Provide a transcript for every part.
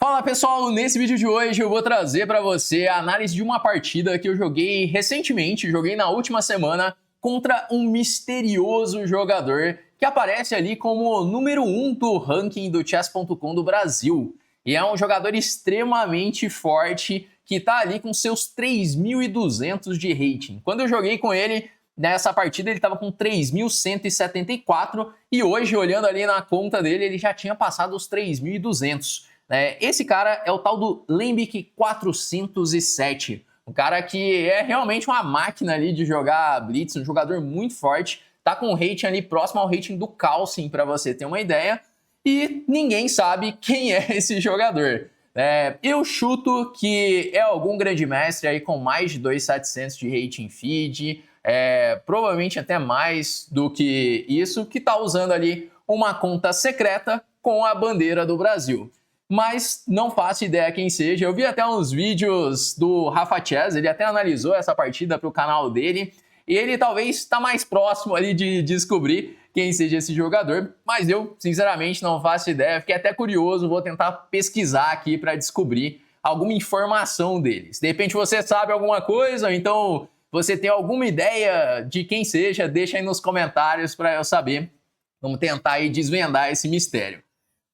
Fala pessoal, nesse vídeo de hoje eu vou trazer para você a análise de uma partida que eu joguei recentemente, joguei na última semana, contra um misterioso jogador que aparece ali como número 1 do ranking do chess.com do Brasil. E é um jogador extremamente forte que está ali com seus 3.200 de rating. Quando eu joguei com ele, nessa partida ele estava com 3.174 e hoje, olhando ali na conta dele, ele já tinha passado os 3.200. Esse cara é o tal do Lembic 407, um cara que é realmente uma máquina ali de jogar Blitz, um jogador muito forte, tá com um rating ali próximo ao rating do Carlsen, para você ter uma ideia, e ninguém sabe quem é esse jogador. Eu chuto que é algum grande mestre aí com mais de 2.700 de rating feed, provavelmente até mais do que isso, que tá usando ali uma conta secreta com a bandeira do Brasil. Mas não faço ideia quem seja. Eu vi até uns vídeos do Rafa Chess, ele até analisou essa partida para o canal dele, e ele talvez está mais próximo ali de descobrir quem seja esse jogador, mas eu, sinceramente, não faço ideia. Fiquei até curioso, vou tentar pesquisar aqui para descobrir alguma informação deles. De repente você sabe alguma coisa, ou então você tem alguma ideia de quem seja, deixa aí nos comentários para eu saber. Vamos tentar aí desvendar esse mistério.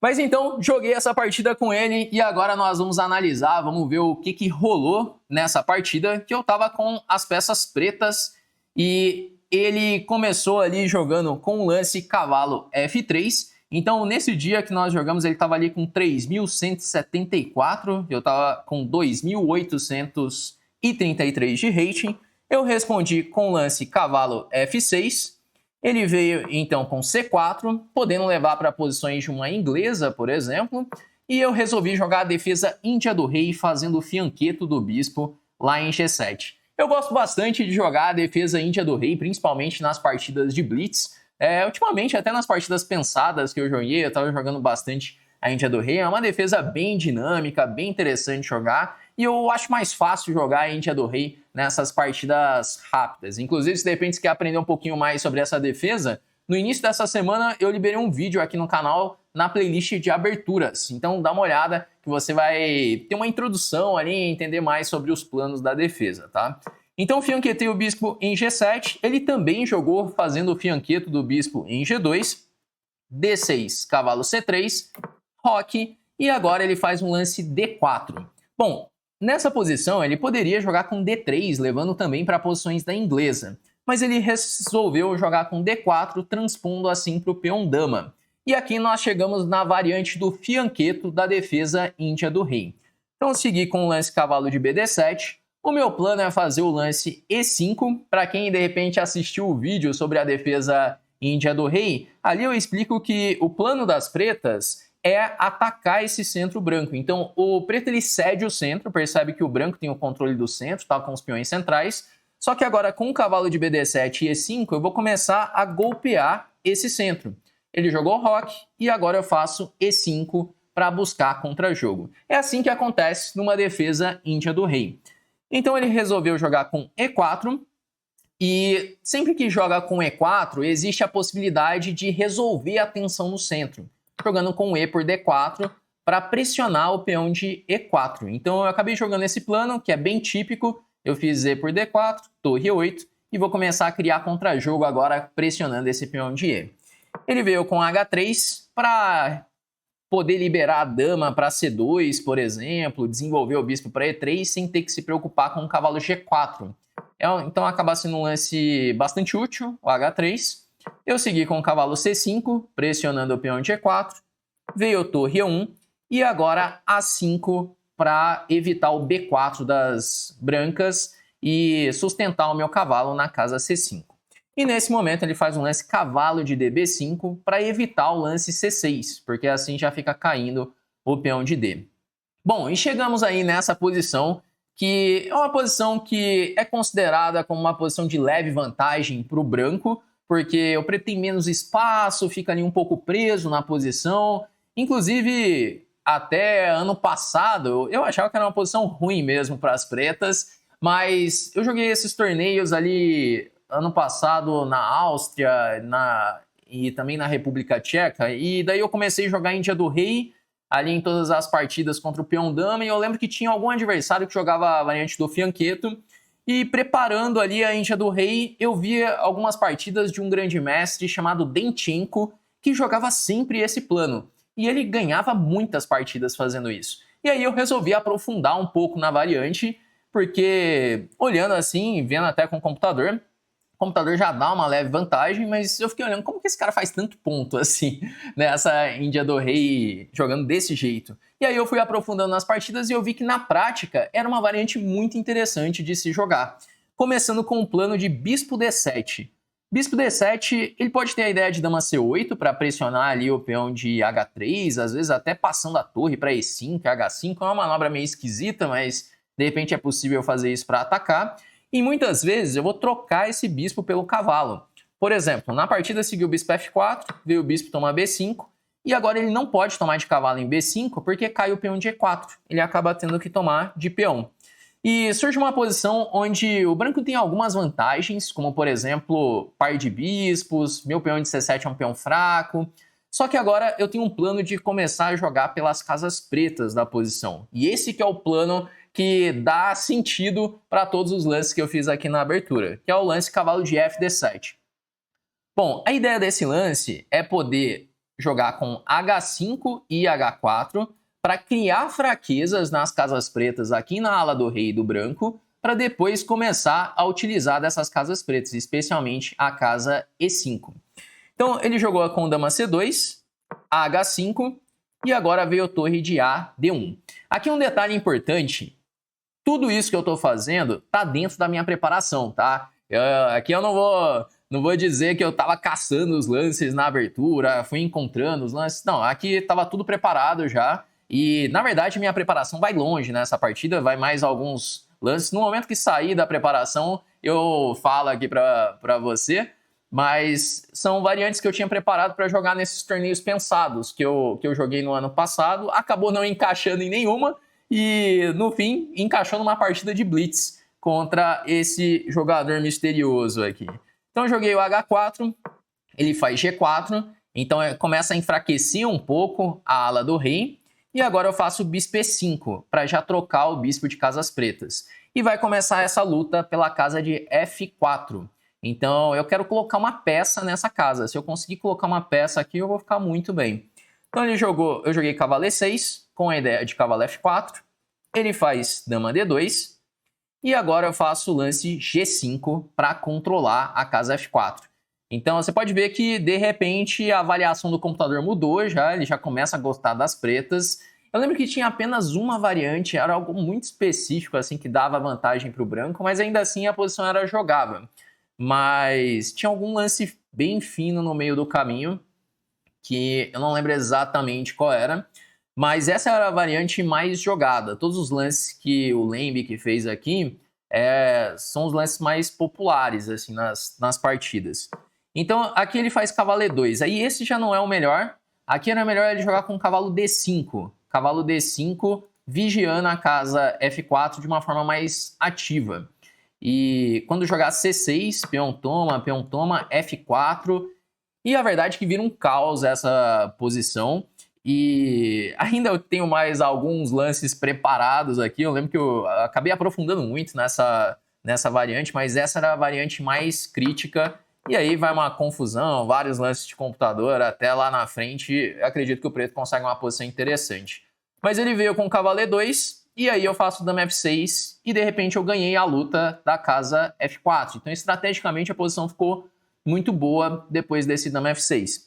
Mas então, joguei essa partida com ele e agora nós vamos analisar, vamos ver o que rolou nessa partida, que eu tava com as peças pretas e ele começou ali jogando com o lance cavalo F3. Então, nesse dia que nós jogamos, ele tava ali com 3.174, eu tava com 2.833 de rating. Eu respondi com o lance cavalo F6. Ele veio então com C4, podendo levar para posições de uma inglesa, por exemplo, e eu resolvi jogar a defesa índia do rei, fazendo o fianqueto do bispo lá em G7. Eu gosto bastante de jogar a defesa índia do rei, principalmente nas partidas de Blitz. Ultimamente, até nas partidas pensadas que eu joguei, eu estava jogando bastante a índia do rei. É uma defesa bem dinâmica, bem interessante de jogar, e eu acho mais fácil jogar a índia do rei nessas partidas rápidas. Inclusive, se de repente você quer aprender um pouquinho mais sobre essa defesa, no início dessa semana eu liberei um vídeo aqui no canal na playlist de aberturas. Então dá uma olhada que você vai ter uma introdução ali e entender mais sobre os planos da defesa, tá? Então fianquetei o bispo em G7, ele também jogou fazendo o fianqueto do bispo em G2, D6, cavalo C3, roque, e agora ele faz um lance D4. Bom, nessa posição, ele poderia jogar com D3, levando também para posições da inglesa, mas ele resolveu jogar com D4, transpondo assim para o peão dama. E aqui nós chegamos na variante do fianqueto da defesa índia do rei. Então, segui com o lance cavalo de BD7. O meu plano é fazer o lance E5. Para quem de repente assistiu o vídeo sobre a defesa índia do rei, ali eu explico que o plano das pretas é atacar esse centro branco. Então, o preto ele cede o centro, percebe que o branco tem o controle do centro, tá com os peões centrais. Só que agora, com o cavalo de BD7 e E5, eu vou começar a golpear esse centro. Ele jogou roque e agora eu faço E5 para buscar contra-jogo. É assim que acontece numa defesa índia do rei. Então, ele resolveu jogar com E4. E sempre que joga com E4, existe a possibilidade de resolver a tensão no centro, jogando com E por D4 para pressionar o peão de E4. Então eu acabei jogando esse plano, que é bem típico. Eu fiz E por D4, torre 8, e vou começar a criar contra-jogo agora pressionando esse peão de E. Ele veio com H3 para poder liberar a dama para C2, por exemplo, desenvolver o bispo para E3 sem ter que se preocupar com o cavalo G4. Então acaba sendo um lance bastante útil, o H3. Eu segui com o cavalo C5, pressionando o peão de E4. Veio torre E1 e agora A5 para evitar o B4 das brancas e sustentar o meu cavalo na casa C5. E nesse momento ele faz um lance cavalo de DB5 para evitar o lance C6, porque assim já fica caindo o peão de D. Bom, e chegamos aí nessa posição, que é uma posição que é considerada como uma posição de leve vantagem para o branco, porque o preto tem menos espaço, fica ali um pouco preso na posição. Inclusive, até ano passado, eu achava que era uma posição ruim mesmo para as pretas, mas eu joguei esses torneios ali ano passado na Áustria e também na República Tcheca, e daí eu comecei a jogar Índia do Rei, ali em todas as partidas contra o peão dama, e eu lembro que tinha algum adversário que jogava a variante do fianqueto, e preparando ali a Índia do Rei, eu via algumas partidas de um grande mestre chamado Denchenko, que jogava sempre esse plano, e ele ganhava muitas partidas fazendo isso. E aí eu resolvi aprofundar um pouco na variante, porque olhando assim, vendo até com o computador já dá uma leve vantagem, mas eu fiquei olhando como que esse cara faz tanto ponto assim, nessa Índia do Rei jogando desse jeito. E aí eu fui aprofundando nas partidas e eu vi que na prática era uma variante muito interessante de se jogar. Começando com o plano de Bispo D7. Bispo D7, ele pode ter a ideia de Dama C8 para pressionar ali o peão de H3, às vezes até passando a torre para E5, H5, é uma manobra meio esquisita, mas de repente é possível fazer isso para atacar. E muitas vezes eu vou trocar esse bispo pelo cavalo. Por exemplo, na partida seguiu o bispo F4, veio o bispo tomar B5, e agora ele não pode tomar de cavalo em B5 porque cai o peão de E4. Ele acaba tendo que tomar de peão. E surge uma posição onde o branco tem algumas vantagens, como por exemplo, par de bispos, meu peão de C7 é um peão fraco. Só que agora eu tenho um plano de começar a jogar pelas casas pretas da posição. E esse que é o plano que dá sentido para todos os lances que eu fiz aqui na abertura, que é o lance cavalo de FD7. Bom, a ideia desse lance é poder jogar com H5 e H4 para criar fraquezas nas casas pretas aqui na ala do rei e do branco, para depois começar a utilizar dessas casas pretas, especialmente a casa E5. Então ele jogou com dama C2, H5 e agora veio a torre de A, D1. Aqui um detalhe importante. Tudo isso que eu estou fazendo está dentro da minha preparação, tá? Aqui eu não vou dizer que eu estava caçando os lances na abertura, fui encontrando os lances. Não, aqui estava tudo preparado já. E, na verdade, minha preparação vai longe nessa partida, vai mais alguns lances. No momento que sair da preparação, eu falo aqui para você. Mas são variantes que eu tinha preparado para jogar nesses torneios pensados que eu joguei no ano passado. Acabou não encaixando em nenhuma. E, no fim, encaixou numa partida de Blitz contra esse jogador misterioso aqui. Então, eu joguei o H4, ele faz G4, então começa a enfraquecer um pouco a ala do rei. E agora eu faço o bispo E5, para já trocar o bispo de casas pretas. E vai começar essa luta pela casa de F4. Então, eu quero colocar uma peça nessa casa. Se eu conseguir colocar uma peça aqui, eu vou ficar muito bem. Então, eu joguei cavalo E6, com a ideia de cavalo F4, ele faz dama D2, e agora eu faço o lance G5 para controlar a casa F4. Então você pode ver que de repente a avaliação do computador mudou já, ele já começa a gostar das pretas. Eu lembro que tinha apenas uma variante, era algo muito específico assim que dava vantagem para o branco, mas ainda assim a posição era jogável. Mas tinha algum lance bem fino no meio do caminho, que eu não lembro exatamente qual era, mas essa era a variante mais jogada. Todos os lances que o Lembic fez aqui são os lances mais populares assim nas partidas. Então aqui ele faz cavalo E2, aí esse já não é o melhor. Aqui era melhor ele jogar com cavalo D5. Cavalo D5 vigiando a casa F4 de uma forma mais ativa. E quando jogar C6, peão toma, F4... E a verdade é que vira um caos essa posição. E ainda eu tenho mais alguns lances preparados aqui. Eu lembro que eu acabei aprofundando muito nessa variante, mas essa era a variante mais crítica. E aí vai uma confusão, vários lances de computador até lá na frente. Eu acredito que o preto consegue uma posição interessante. Mas ele veio com o cavalo E2, e aí eu faço dama F6, e de repente eu ganhei a luta da casa F4. Então estrategicamente a posição ficou muito boa depois desse dama F6.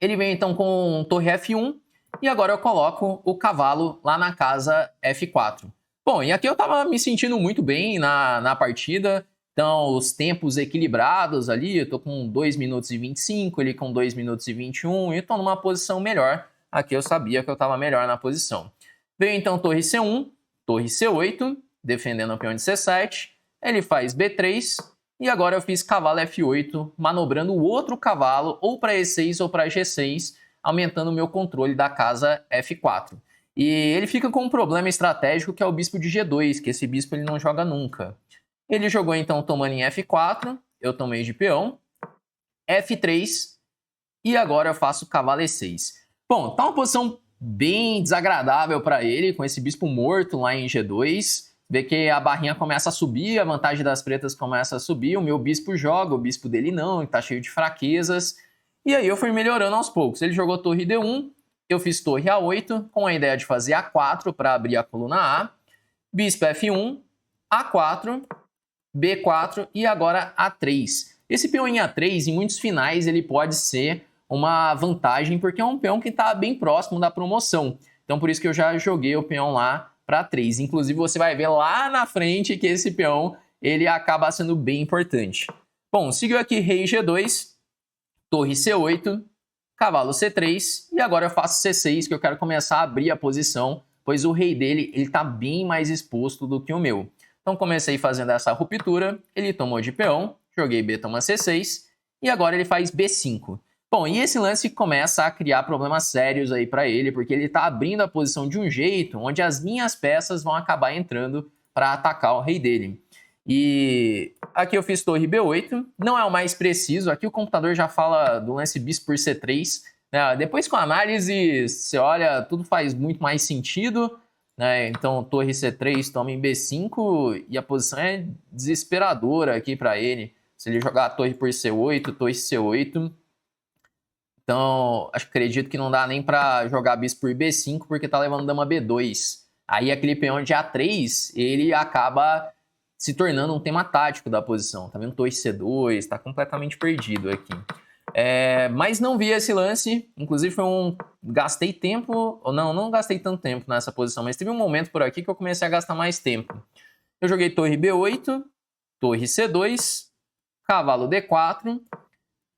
Ele vem então com torre F1 e agora eu coloco o cavalo lá na casa F4. Bom, e aqui eu tava me sentindo muito bem na partida, então os tempos equilibrados ali, eu tô com 2 minutos e 25, ele com 2 minutos e 21, e eu tô numa posição melhor. Aqui eu sabia que eu tava melhor na posição. Veio então torre C1, torre C8, defendendo o peão de C7, ele faz B3, e agora eu fiz cavalo F8, manobrando o outro cavalo ou para E6 ou para G6, aumentando o meu controle da casa F4. E ele fica com um problema estratégico que é o bispo de G2, que esse bispo ele não joga nunca. Ele jogou então tomando em F4, eu tomei de peão, F3, e agora eu faço cavalo E6. Bom, tá uma posição bem desagradável para ele, com esse bispo morto lá em G2. Vê que a barrinha começa a subir, a vantagem das pretas começa a subir, o meu bispo joga, o bispo dele não, tá cheio de fraquezas. E aí eu fui melhorando aos poucos. Ele jogou torre D1, eu fiz torre A8, com a ideia de fazer A4 para abrir a coluna A, bispo F1, A4, B4 e agora A3. Esse peão em A3, em muitos finais, ele pode ser uma vantagem, porque é um peão que está bem próximo da promoção. Então por isso que eu já joguei o peão lá para 3. Inclusive você vai ver lá na frente que esse peão ele acaba sendo bem importante. Bom, seguiu aqui rei G2, torre C8, cavalo C3 e agora eu faço C6, que eu quero começar a abrir a posição, pois o rei dele está bem mais exposto do que o meu. Então comecei fazendo essa ruptura, ele tomou de peão, joguei B toma C6 e agora ele faz B5. Bom, e esse lance começa a criar problemas sérios aí para ele, porque ele está abrindo a posição de um jeito onde as minhas peças vão acabar entrando para atacar o rei dele. E aqui eu fiz torre B8, não é o mais preciso, aqui o computador já fala do lance bispo por C3, né? Depois com a análise, você olha, tudo faz muito mais sentido, né? Então torre C3 toma em B5 e a posição é desesperadora aqui para ele. Se ele jogar a torre por C8, torre C8... Então, acredito que não dá nem para jogar bispo por B5, porque tá levando dama B2. Aí aquele peão de A3, ele acaba se tornando um tema tático da posição. Tá vendo? Torre C2, tá completamente perdido aqui. Mas não vi esse lance, inclusive foi gastei tempo, ou não gastei tanto tempo nessa posição, mas teve um momento por aqui que eu comecei a gastar mais tempo. Eu joguei torre B8, torre C2, cavalo D4,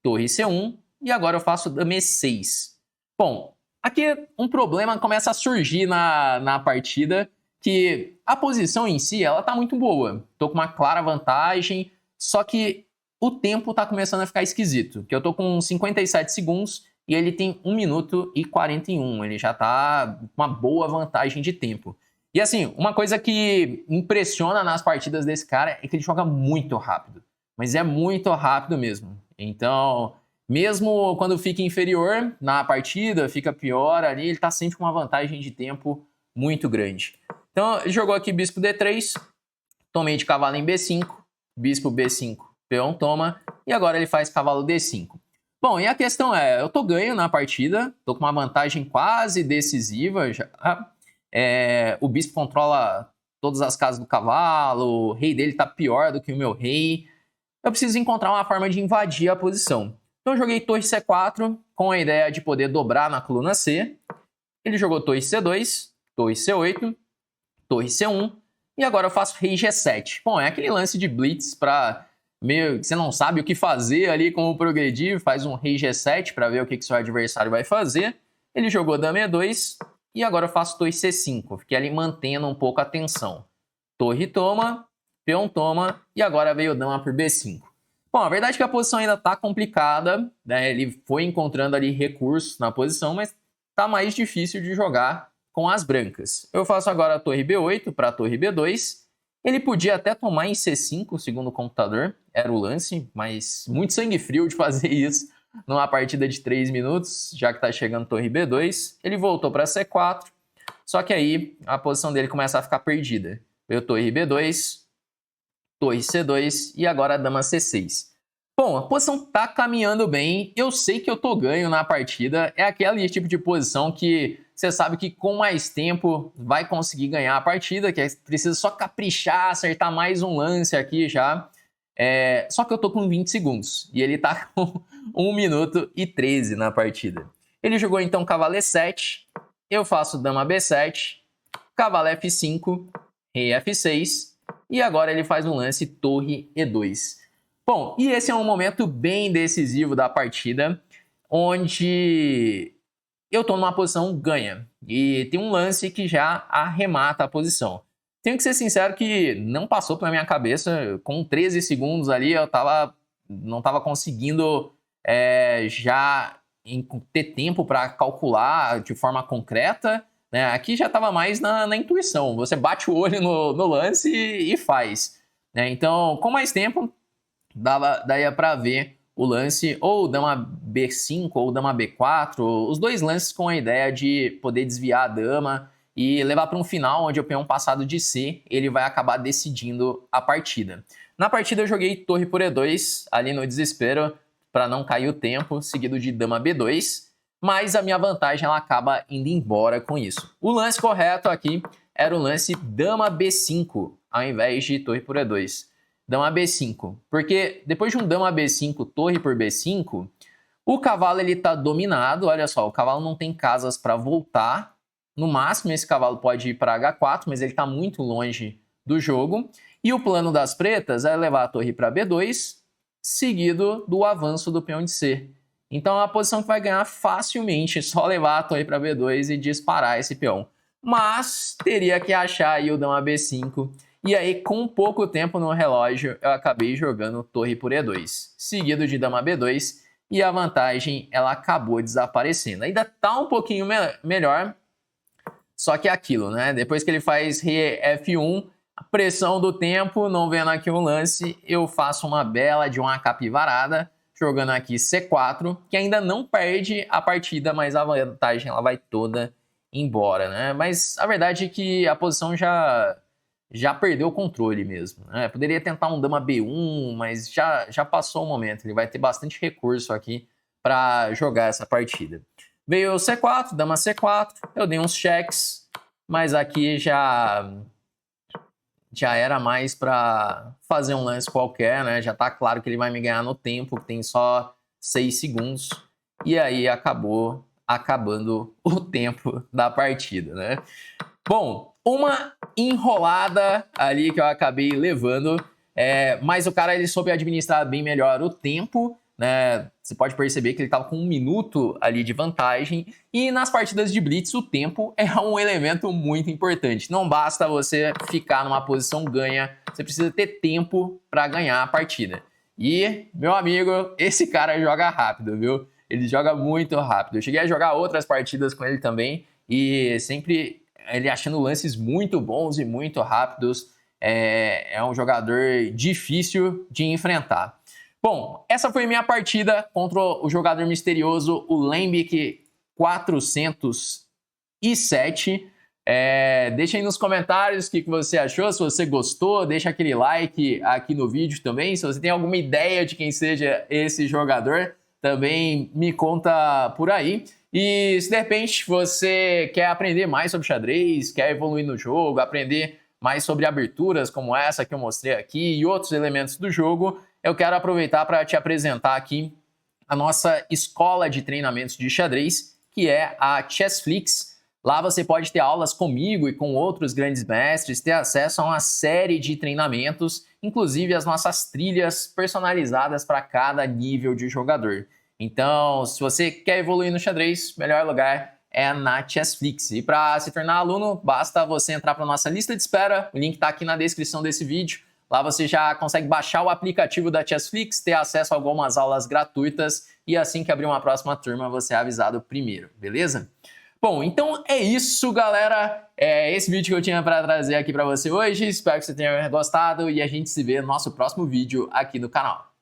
torre C1, e agora eu faço dama E6. Bom, aqui um problema começa a surgir na partida, que a posição em si, ela tá muito boa. Tô com uma clara vantagem, só que o tempo tá começando a ficar esquisito. Que eu tô com 57 segundos e ele tem 1 minuto e 41. Ele já tá com uma boa vantagem de tempo. E assim, uma coisa que impressiona nas partidas desse cara é que ele joga muito rápido. Mas é muito rápido mesmo. Então... mesmo quando fica inferior na partida, fica pior ali, ele tá sempre com uma vantagem de tempo muito grande. Então, ele jogou aqui bispo D3, tomei de cavalo em B5, bispo B5, peão toma, e agora ele faz cavalo D5. Bom, e a questão é, eu tô ganho na partida, tô com uma vantagem quase decisiva já. O bispo controla todas as casas do cavalo, o rei dele tá pior do que o meu rei. Eu preciso encontrar uma forma de invadir a posição. Então eu joguei torre C4 com a ideia de poder dobrar na coluna C. Ele jogou torre C2, torre C8, torre C1 e agora eu faço rei G7. Bom, é aquele lance de blitz para meio que você não sabe o que fazer ali, como progredir, faz um rei G7 para ver o que seu adversário vai fazer. Ele jogou dama E2 e agora eu faço torre C5. Fiquei ali mantendo um pouco a tensão. Torre toma, peão toma e agora veio dama por B5. Bom, a verdade é que a posição ainda está complicada, né? Ele foi encontrando ali recursos na posição, mas está mais difícil de jogar com as brancas. Eu faço agora a torre B8 para a torre B2. Ele podia até tomar em C5, segundo o computador, era o lance, mas muito sangue frio de fazer isso numa partida de 3 minutos, já que está chegando torre B2. Ele voltou para C4, só que aí a posição dele começa a ficar perdida. Veio torre B2, torre C2 e agora dama C6. Bom, a posição tá caminhando bem, eu sei que eu tô ganho na partida, é aquele tipo de posição que você sabe que com mais tempo vai conseguir ganhar a partida, que precisa só caprichar, acertar mais um lance aqui já. Só que eu tô com 20 segundos e ele tá com 1 minuto e 13 na partida. Ele jogou então cavalo E7, eu faço dama B7, cavalo F5, rei F6, e agora ele faz um lance torre E2. Bom, e esse é um momento bem decisivo da partida, onde eu estou numa posição ganha. E tem um lance que já arremata a posição. Tenho que ser sincero que não passou pela minha cabeça. Com 13 segundos ali, eu não estava conseguindo já ter tempo para calcular de forma concreta. Né? Aqui já estava mais na intuição. Você bate o olho no lance e faz. Né? Então, com mais tempo, daria para ver o lance ou dama B5 ou dama B4, os dois lances com a ideia de poder desviar a dama e levar para um final onde o peão passado de C, ele vai acabar decidindo a partida. Na partida eu joguei torre por E2, ali no desespero, para não cair o tempo, seguido de dama B2, mas a minha vantagem ela acaba indo embora com isso. O lance correto aqui era o lance dama B5, ao invés de torre por E2. Dama B5, porque depois de um dama B5, torre por B5, o cavalo ele tá dominado, olha só, o cavalo não tem casas para voltar, no máximo esse cavalo pode ir para H4, mas ele está muito longe do jogo, e o plano das pretas é levar a torre para B2, seguido do avanço do peão de C. Então é uma posição que vai ganhar facilmente, só levar a torre para B2 e disparar esse peão. Mas teria que achar aí o dama B5, e aí com pouco tempo no relógio eu acabei jogando torre por E2, seguido de dama B2, e a vantagem ela acabou desaparecendo. Ainda tá um pouquinho melhor, só que é aquilo, né? Depois que ele faz rei F1, a pressão do tempo, não vendo aqui um lance, eu faço uma bela de uma capivarada, jogando aqui C4, que ainda não perde a partida, mas a vantagem ela vai toda embora, né? Mas a verdade é que a posição já perdeu o controle mesmo, né? Poderia tentar um dama B1, mas já passou o momento, ele vai ter bastante recurso aqui para jogar essa partida. Veio o C4, dama C4, eu dei uns cheques, mas aqui já era mais para fazer um lance qualquer, né? Já tá claro que ele vai me ganhar no tempo, que tem só 6 segundos. E aí acabou acabando o tempo da partida, né? Bom, uma enrolada ali que eu acabei levando, mas o cara ele soube administrar bem melhor o tempo, né? Você pode perceber que ele estava com 1 minuto ali de vantagem, e nas partidas de Blitz o tempo é um elemento muito importante. Não basta você ficar numa posição ganha, você precisa ter tempo para ganhar a partida. E, meu amigo, esse cara joga rápido, viu? Ele joga muito rápido. Eu cheguei a jogar outras partidas com ele também, e sempre ele achando lances muito bons e muito rápidos. É um jogador difícil de enfrentar. Bom, essa foi minha partida contra o jogador misterioso, o Lembic 407. Deixa aí nos comentários o que você achou, se você gostou, deixa aquele like aqui no vídeo também. Se você tem alguma ideia de quem seja esse jogador, também me conta por aí. E se de repente você quer aprender mais sobre xadrez, quer evoluir no jogo, aprender mais sobre aberturas como essa que eu mostrei aqui e outros elementos do jogo, eu quero aproveitar para te apresentar aqui a nossa escola de treinamentos de xadrez, que é a Chessflix. Lá você pode ter aulas comigo e com outros grandes mestres, ter acesso a uma série de treinamentos, inclusive as nossas trilhas personalizadas para cada nível de jogador. Então, se você quer evoluir no xadrez, o melhor lugar é na Chessflix. E para se tornar aluno, basta você entrar para a nossa lista de espera, o link está aqui na descrição desse vídeo. Lá você já consegue baixar o aplicativo da Chessflix, ter acesso a algumas aulas gratuitas e assim que abrir uma próxima turma você é avisado primeiro, beleza? Bom, então é isso, galera. É esse vídeo que eu tinha para trazer aqui para você hoje. Espero que você tenha gostado e a gente se vê no nosso próximo vídeo aqui no canal.